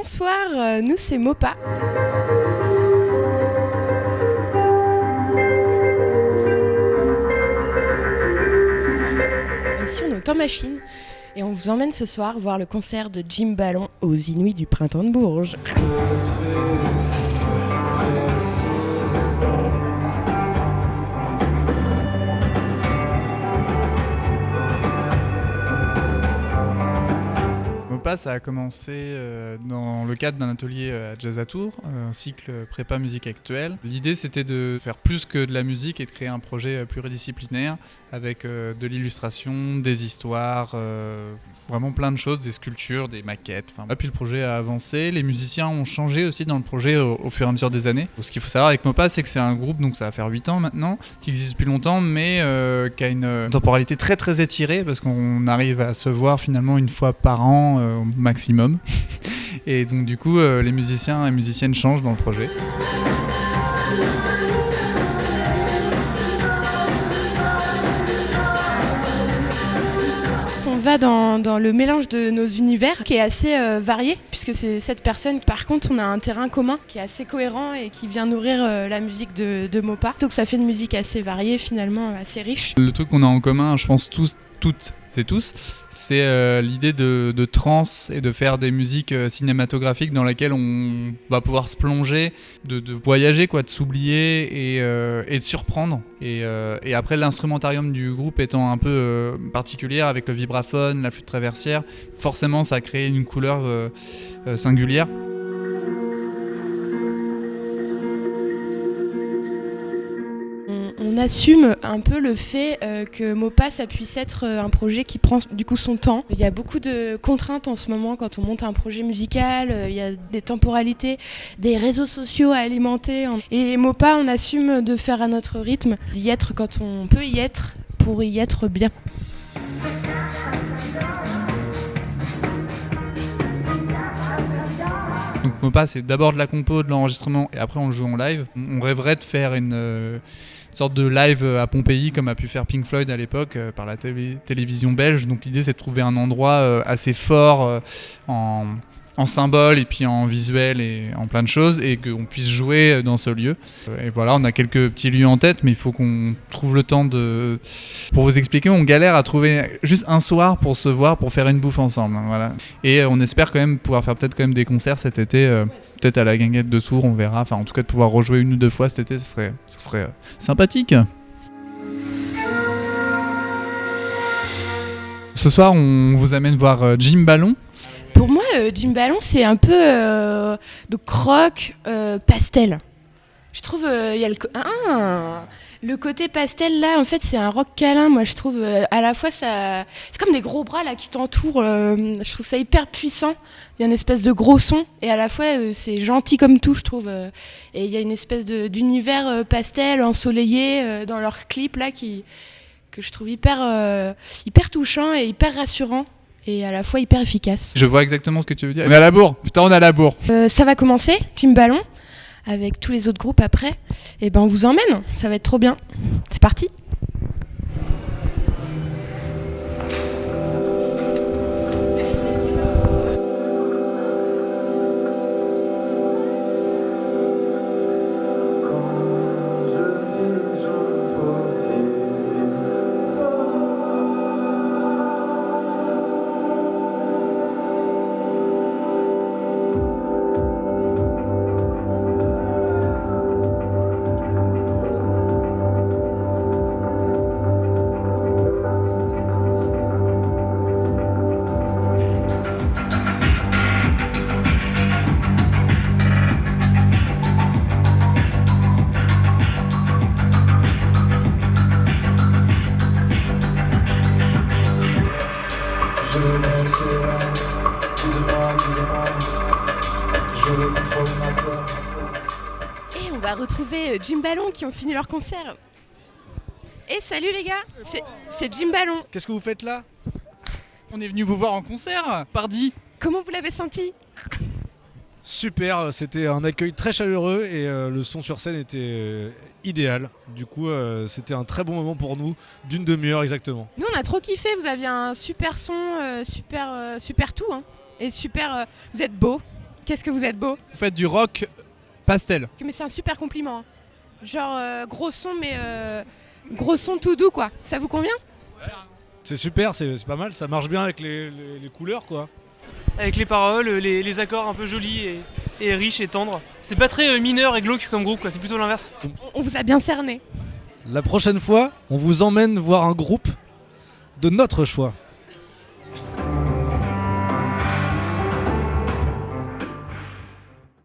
Bonsoir, nous c'est Mopa. Ici on est au Temps Machine et on vous emmène ce soir voir le concert de Jim Ballon aux Inuits du Printemps de Bourges. Ça a commencé dans le cadre d'un atelier à Jazz à Tours, un cycle prépa musique actuelle. L'idée c'était de faire plus que de la musique et de créer un projet pluridisciplinaire avec de l'illustration, des histoires, vraiment plein de choses, des sculptures, des maquettes. Puis le projet a avancé, les musiciens ont changé aussi dans le projet au fur et à mesure des années. Ce qu'il faut savoir avec Mopa, c'est que c'est un groupe, donc ça va faire 8 ans maintenant, qui existe depuis longtemps, mais qui a une temporalité très très étirée parce qu'on arrive à se voir finalement une fois par an au maximum. Et donc du coup, les musiciens et musiciennes changent dans le projet. On va dans le mélange de nos univers qui est assez varié puisque c'est 7 personnes. Par contre, on a un terrain commun qui est assez cohérent et qui vient nourrir la musique de Mopa. Donc ça fait une musique assez variée, finalement assez riche. Le truc qu'on a en commun, je pense toutes et tous, c'est l'idée de trance et de faire des musiques cinématographiques dans lesquelles on va pouvoir se plonger, de voyager, de s'oublier et de surprendre. Et après, l'instrumentarium du groupe étant un peu particulière avec le vibraphone, la flûte traversière, forcément ça crée une couleur singulière. On assume un peu le fait que Mopa, ça puisse être un projet qui prend du coup son temps. Il y a beaucoup de contraintes en ce moment quand on monte un projet musical, il y a des temporalités, des réseaux sociaux à alimenter. Et Mopa, on assume de faire à notre rythme, d'y être quand on peut y être pour y être bien. Donc Mopa, c'est d'abord de la compo, de l'enregistrement et après on le joue en live. On rêverait de faire une sorte de live à Pompéi comme a pu faire Pink Floyd à l'époque par la télévision belge. Donc l'idée c'est de trouver un endroit assez fort en symbole et puis en visuel et en plein de choses et qu'on puisse jouer dans ce lieu. Et voilà, on a quelques petits lieux en tête mais il faut qu'on trouve le temps de... Pour vous expliquer, on galère à trouver juste un soir pour se voir, pour faire une bouffe ensemble. Voilà. Et on espère quand même pouvoir faire peut-être quand même des concerts cet été, peut-être à la Guinguette de Tours, on verra. Enfin en tout cas de pouvoir rejouer 1 ou 2 fois cet été, ce serait sympathique. Ce soir, on vous amène voir Jim Ballon. Pour moi, Jim Ballon, c'est un peu de croque pastel. Je trouve il y a le côté pastel là, en fait, c'est un rock câlin. Moi, je trouve à la fois ça, c'est comme des gros bras là qui t'entourent. Je trouve ça hyper puissant. Il y a une espèce de gros son et à la fois c'est gentil comme tout, je trouve. Et il y a une espèce d'univers pastel ensoleillé dans leur clip là que je trouve hyper touchant et hyper rassurant. Et à la fois hyper efficace. Je vois exactement ce que tu veux dire. On est à la bourre. Putain, on est à la bourre. Ça va commencer, Jim Ballon, avec tous les autres groupes après. Et ben on vous emmène, ça va être trop bien. C'est parti. Et on va retrouver Jim Ballon qui ont fini leur concert. Et salut les gars, c'est Jim Ballon. Qu'est-ce que vous faites là? On est venu vous voir en concert, pardi. Comment vous l'avez senti? Super, c'était un accueil très chaleureux et le son sur scène était idéal. Du coup, c'était un très bon moment pour nous, d'une demi-heure exactement. Nous on a trop kiffé, vous aviez un super son, super tout, hein. Et super, vous êtes beau. Qu'est-ce que vous êtes beau. Vous faites du rock pastel. Mais c'est un super compliment. Hein. Genre gros son, mais gros son tout doux, quoi. Ça vous convient? C'est super, c'est pas mal, ça marche bien avec les couleurs quoi. Avec les paroles, les accords un peu jolis et riches et tendres. C'est pas très mineur et glauque comme groupe, quoi. C'est plutôt l'inverse. On vous a bien cerné. La prochaine fois, on vous emmène voir un groupe de notre choix.